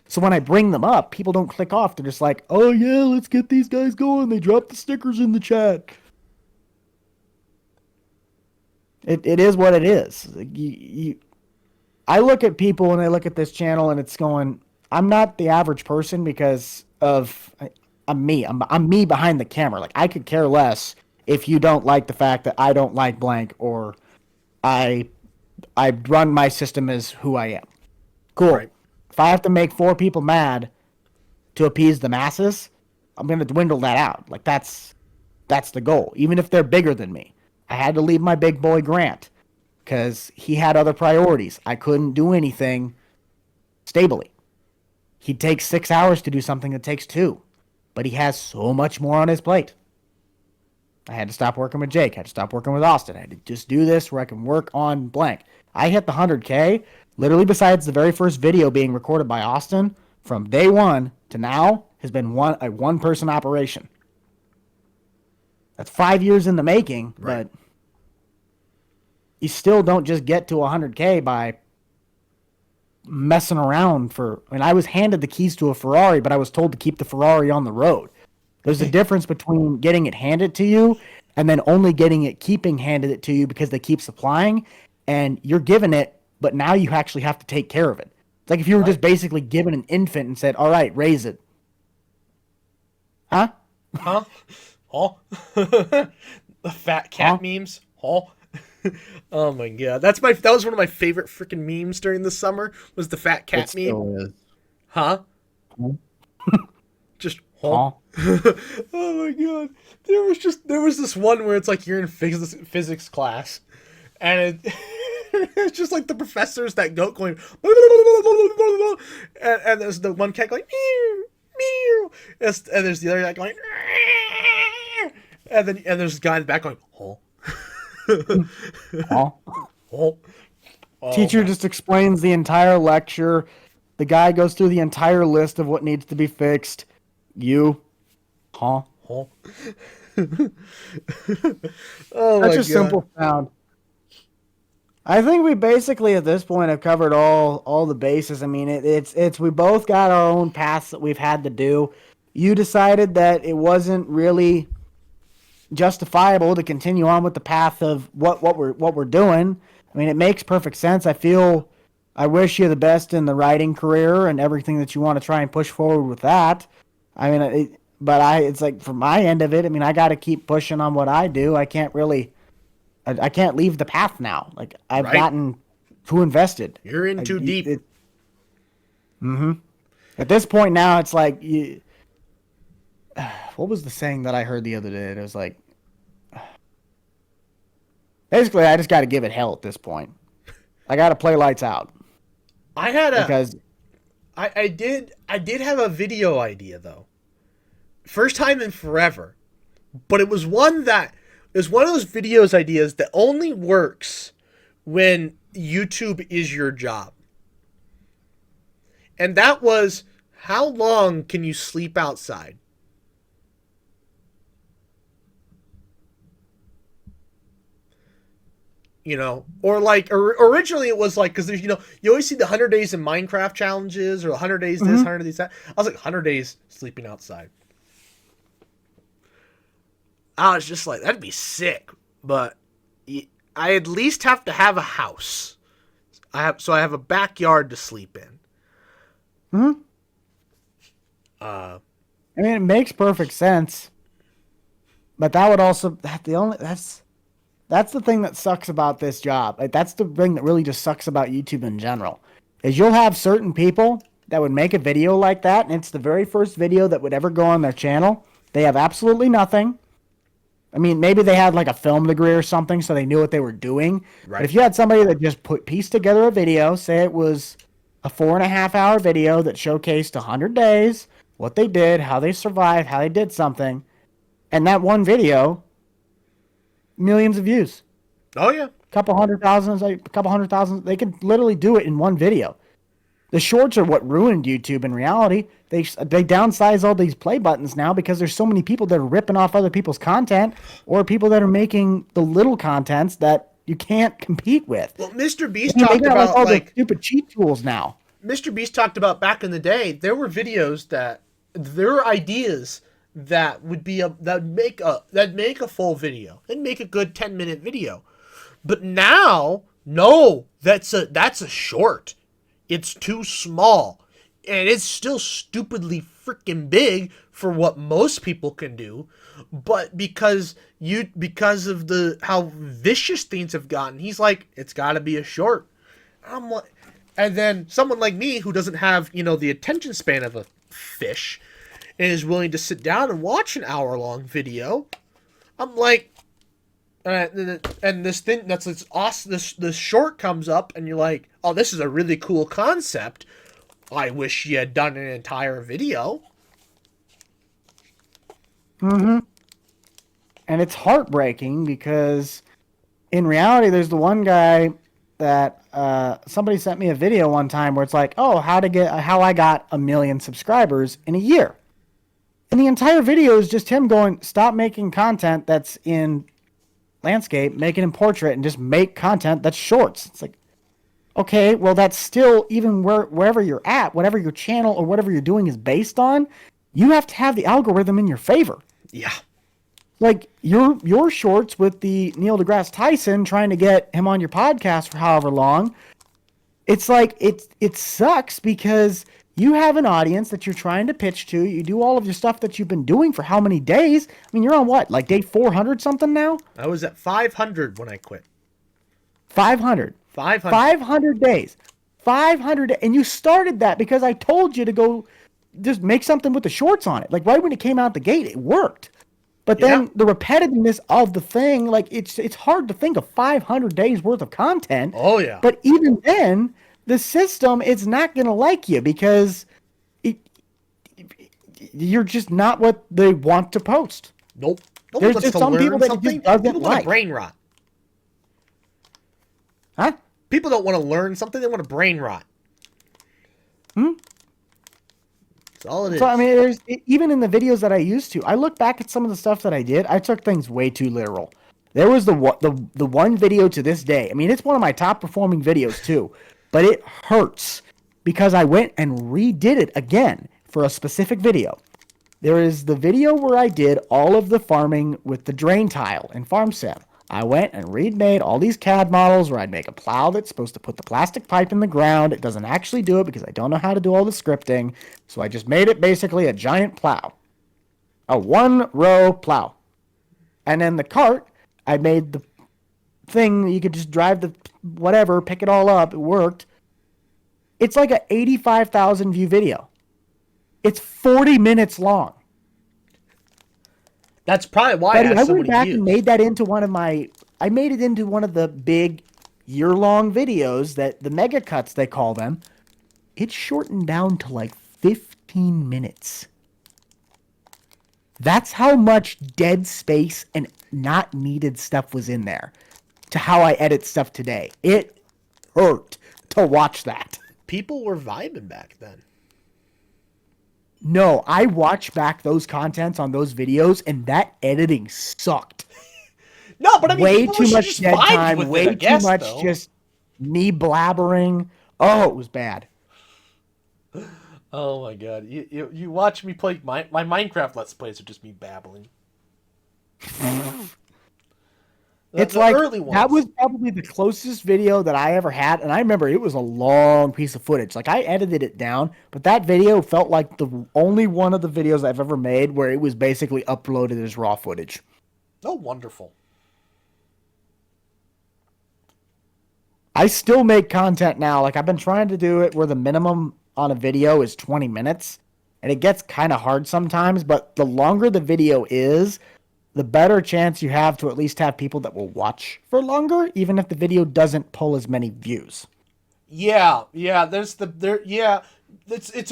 So when I bring them up, people don't click off. They're just like, oh yeah, let's get these guys going. They drop the stickers in the chat. It is what it is. I look at people and I look at this channel and it's going, I'm not the average person because I'm me. I'm me behind the camera. Like, I could care less if you don't like the fact that I don't like blank or I run my system as who I am. Cool. Right. If I have to make 4 people mad to appease the masses, I'm going to dwindle that out. Like, that's the goal. Even if they're bigger than me. I had to leave my big boy Grant because he had other priorities. I couldn't do anything stably. He'd take 6 hours to do something that takes 2, but he has so much more on his plate. I had to stop working with Jake. I had to stop working with Austin. I had to just do this where I can work on blank. I hit the 100K, literally besides the very first video being recorded by Austin, from day one to now has been a one-person operation. That's 5 years in the making, right. But you still don't just get to 100K by messing around I was handed the keys to a Ferrari, but I was told to keep the Ferrari on the road. There's a difference between getting it handed to you and then only keeping handed it to you because they keep supplying, and you're given it, but now you actually have to take care of it. It's like if you were just basically given an infant and said, all right, raise it. Huh? Huh? Oh. The fat cat memes. Oh. Oh my god. That was one of my favorite freaking memes during the summer, was the fat cat meme. Still is. Huh? Huh? Just Huh? Oh my god. There was this one where it's like you're in physics class and it's just like the professors that go going and there's the one cat going meow, meow. And there's the other guy going and there's the guy in the back going oh. Huh? Oh. Oh Teacher my. just explains the entire lecture. The guy goes through the entire list of what needs to be fixed. You, huh? Oh. Oh my Such a god. simple sound. I think we basically at this point have covered all the bases. I mean, it's we both got our own paths that we've had to do. You decided that it wasn't really justifiable to continue on with the path of what we're doing. I mean, it makes perfect sense. I wish you the best in the writing career and everything that you want to try and push forward with that. I mean, it's like from my end of it. I mean, I got to keep pushing on what I do. I can't leave the path now. Like I've Right. gotten too invested. You're in too deep. At this point now, it's like what was the saying that I heard the other day? It was like, basically, I just got to give it hell at this point. I got to play lights out because I did have a video idea though. First time in forever. But it was one of those videos ideas that only works when YouTube is your job. And that was, how long can you sleep outside? You know, or like originally it was like, because there's, you always see the 100 days in Minecraft challenges or 100 days this, 100 days that. I was like, 100 days sleeping outside. I was just like, that'd be sick, but I at least have to have a house. I have a backyard to sleep in. I mean, it makes perfect sense, but that would also that's the thing that sucks about this job. Like that's the thing that really just sucks about YouTube in general. Is you'll have certain people that would make a video like that, and it's the very first video that would ever go on their channel. They have absolutely nothing. I mean, maybe they had like a film degree or something, so they knew what they were doing. Right. But if you had somebody that just pieced together a video, say it was a 4.5 hour video that showcased 100 days, what they did, how they survived, how they did something, and that one video, millions of views. Oh yeah. A couple hundred thousand. They could literally do it in one video. The shorts are what ruined YouTube in reality. They downsize all these play buttons now because there's so many people that are ripping off other people's content or people that are making the little contents that you can't compete with. Well, Mr. Beast I mean, talked they got about all like the stupid cheat tools now. Mr. Beast talked about back in the day. There were videos that there are ideas that would be that make a full video. They'd make a good 10-minute video. But now, no, that's a short. It's too small. And it's still stupidly freaking big for what most people can do. But because of how vicious things have gotten, he's like, it's gotta be a short. I'm like, and then someone like me who doesn't have, the attention span of a fish and is willing to sit down and watch an hour-long video, I'm like, and this thing that's awesome, this short comes up and you're like, oh, this is a really cool concept. I wish you had done an entire video. And it's heartbreaking because in reality, there's the one guy that somebody sent me a video one time where it's like, oh, how I got 1 million subscribers in a year. And the entire video is just him going, stop making content that's in landscape, make it in portrait, and just make content that's shorts. It's like, okay, well, that's still, even wherever you're at, whatever your channel or whatever you're doing is based on, you have to have the algorithm in your favor. Yeah. Like your shorts with the Neil deGrasse Tyson trying to get him on your podcast for however long. It's like it sucks because you have an audience that you're trying to pitch to. You do all of your stuff that you've been doing for how many days? I mean, you're on what, like day 400 something now? I was at 500 when I quit. 500. 500. 500 days. 500, and you started that because I told you to go just make something with the shorts on it. Like right when it came out the gate, it worked. But Yeah. then the repetitiveness of the thing, like it's hard to think of 500 days worth of content. Oh yeah. But even then, the system is not going to like you because it, you're just not what they want to post. Nope. No one There's wants just to some learn people that it something. just doesn't People want like. to brain rot. Huh? People don't want to learn something. They want to brain rot. That's all it is. So I mean, even in the videos that I used to, I look back at some of the stuff that I did. I took things way too literal. There was the one video to this day. I mean, it's one of my top performing videos too, but it hurts because I went and redid it again for a specific video. There is the video where I did all of the farming with the drain tile in Farm Sim. I went and remade all these CAD models where I'd make a plow that's supposed to put the plastic pipe in the ground. It doesn't actually do it because I don't know how to do all the scripting. So I just made it basically a giant plow. A 1-row plow. And then the cart, I made the thing you could just drive the whatever, pick it all up. It worked. It's like an 85,000 view video. It's 40 minutes long. That's probably why Buddy, it has I so went many back views. and made that into I made it into one of the big year-long videos that the mega cuts, they call them. It's shortened down to like 15 minutes. That's how much dead space and not needed stuff was in there to how I edit stuff today. It hurt to watch that. People were vibing back then. No, I watch back those contents on those videos, and that editing sucked. No, but I mean, Way people too should much just dead vibe time, with way it, I guess, too much though. just me blabbering. Oh, it was bad. Oh my god, you watch me play my Minecraft Let's Plays are just me babbling. It's The like early ones. that was probably the closest video that I ever had, and I remember it was a long piece of footage. Like I edited it down, but that video felt like the only one of the videos I've ever made where it was basically uploaded as raw footage. Oh, wonderful. I still make content now. Like I've been trying to do it where the minimum on a video is 20 minutes, and it gets kind of hard sometimes, but the longer the video is, the better chance you have to at least have people that will watch for longer, even if the video doesn't pull as many views. Yeah. It's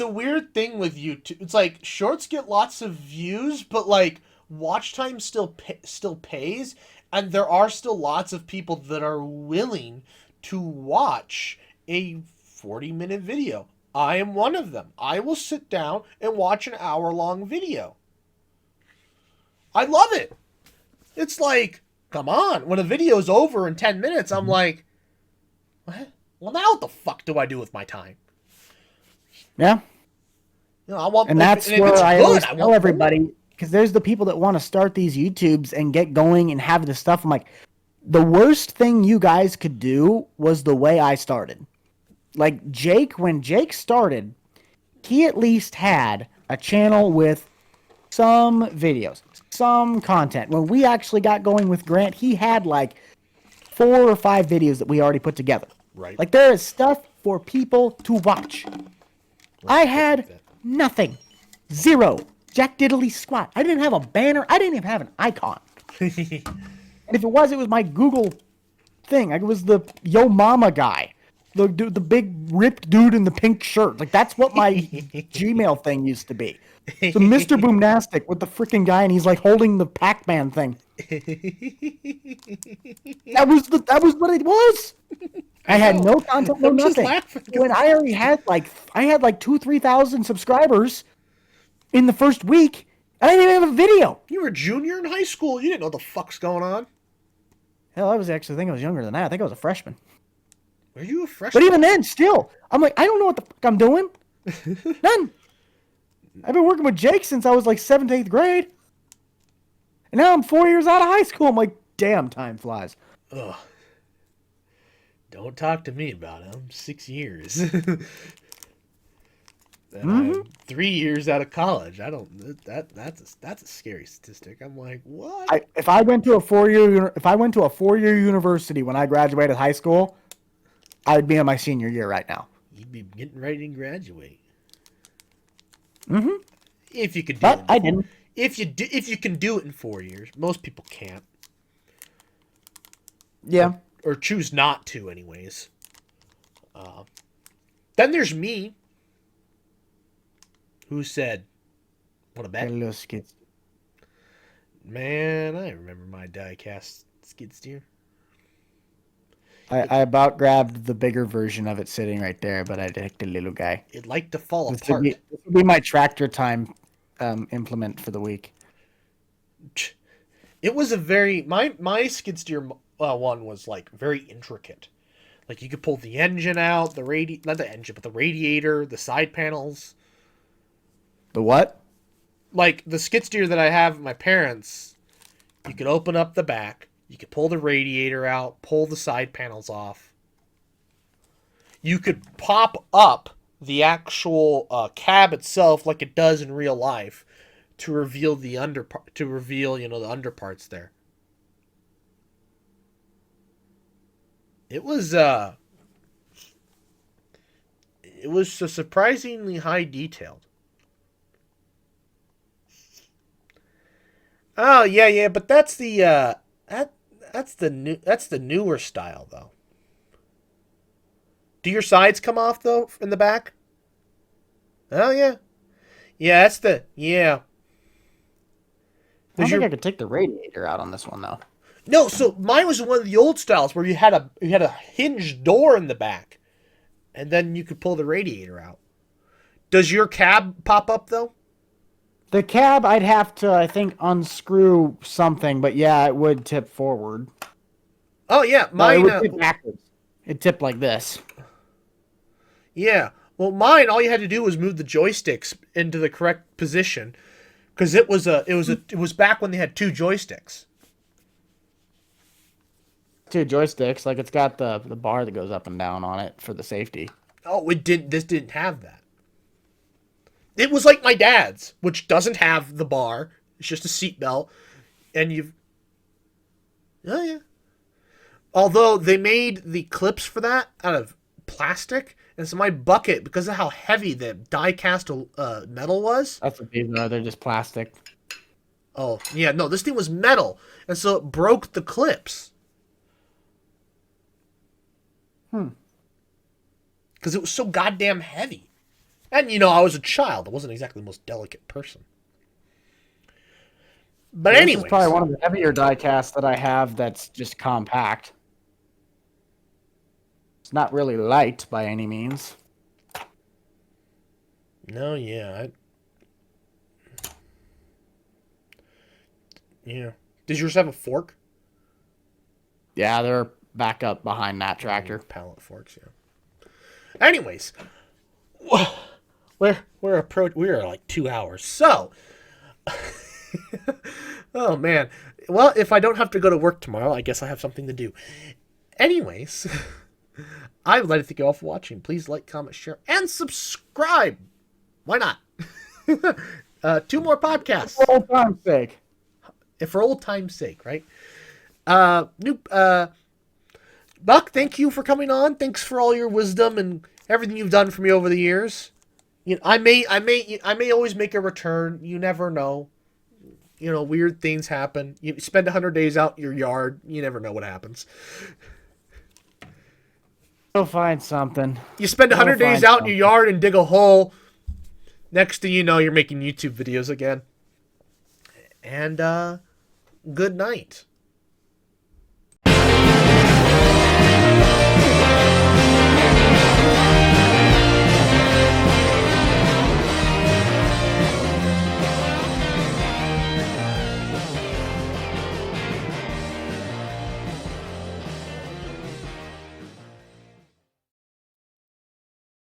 a weird thing with YouTube. It's like shorts get lots of views, but like watch time still pays, and there are still lots of people that are willing to watch a 40-minute video. I am one of them. I will sit down and watch an hour-long video. I love it. It's like, come on. When a video's over in 10 minutes, I'm like, what? Well, now what the fuck do I do with my time? Yeah. You know, I want, And that's if where it's I good, always I tell want everybody, because there's the people that want to start these YouTubes and get going and have this stuff. I'm like, the worst thing you guys could do was the way I started. Like Jake, when Jake started, he at least had a channel with some videos, some content. When we actually got going with Grant, he had like 4 or 5 videos that we already put together. Right. Like there is stuff for people to watch. I had nothing. 0. Jack diddly squat. I didn't have a banner. I didn't even have an icon. And if it was my Google thing. Like it was the Yo Mama guy. The big ripped dude in the pink shirt. Like that's what my Gmail thing used to be. So Mr. Boomnastic with the freaking guy, and he's like holding the Pac-Man thing. That was what it was. I had no content, no I'm just nothing. laughing. When I already had like 2,000-3,000 subscribers in the first week, I didn't even have a video. You were a junior in high school. You didn't know what the fuck's going on. Hell, I was actually thinking I was younger than that. I think I was a freshman. Were you a freshman? But even then, still, I'm like, I don't know what the fuck I'm doing. None. I've been working with Jake since I was like 7th, 8th grade. And now I'm 4 years out of high school. I'm like, damn, time flies. Ugh. Don't talk to me about it. I'm 6 years. And I'm 3 years out of college. I don't. That's a scary statistic. I'm like, what? If I went to a 4-year university when I graduated high school, I would be in my senior year right now. be getting ready to graduate. Mm-hmm. If you could do But it. I didn't. If you can do it in 4 years. Most people can't. Yeah. Or choose not to, anyways. Then there's me, who said, "Want to bet?" Hello, skits. Man, I remember my die-cast skid steer. I about grabbed the bigger version of it sitting right there, but I took the little guy. It'd like to fall This apart. would be my tractor time implement for the week. It was a very my skid steer one was like very intricate. Like you could pull the engine out, not the engine, but the radiator, the side panels. The what? Like the skid steer that I have at my parents', you could open up the back, you could pull the radiator out, pull the side panels off. You could pop up the actual cab itself like it does in real life to reveal the underpart, the underparts there. It was surprisingly high detailed. Oh yeah, but that's the that's the newer style though. Do your sides come off though in the back? Oh yeah. Yeah, that's the yeah. I don't Does think your I could take the radiator out on this one though. No, so mine was one of the old styles where you had a hinged door in the back, and then you could pull the radiator out. Does your cab pop up though? The cab, I'd have to, I think, unscrew something, but yeah, it would tip forward. Oh yeah, No, it mine. would tip backwards. It tipped like this. Yeah, well, mine. All you had to do was move the joysticks into the correct position, because it was back when they had two joysticks. Two joysticks, like it's got the bar that goes up and down on it for the safety. Oh, it didn't. This didn't have that. It was like my dad's, which doesn't have the bar. It's just a seatbelt, and you've. Oh yeah. Although they made the clips for that out of plastic, and so my bucket, because of how heavy the die-cast metal was. That's what these are. They're just plastic. Oh yeah, no, this thing was metal, and so it broke the clips. Because it was so goddamn heavy. And, I was a child. I wasn't exactly the most delicate person. But This anyways. is probably one of the heavier die casts that I have that's just compact. It's not really light by any means. No, yeah. Yeah. Does yours have a fork? Yeah, they're back up behind that tractor. Pallet forks, yeah. Anyways. We are like 2 hours. So. Oh, man. Well, if I don't have to go to work tomorrow, I guess I have something to do. Anyways. I would like to thank you all for watching. Please like, comment, share, and subscribe. Why not? 2 more podcasts. For old time's sake. For old time's sake, right? Buck, thank you for coming on. Thanks for all your wisdom and everything you've done for me over the years. I may always make a return. You never know. Weird things happen. You spend 100 days out in your yard. You never know what happens. You'll find something. You spend 100 days out in your yard and dig a hole. Next thing you know, you're making YouTube videos again. And good night.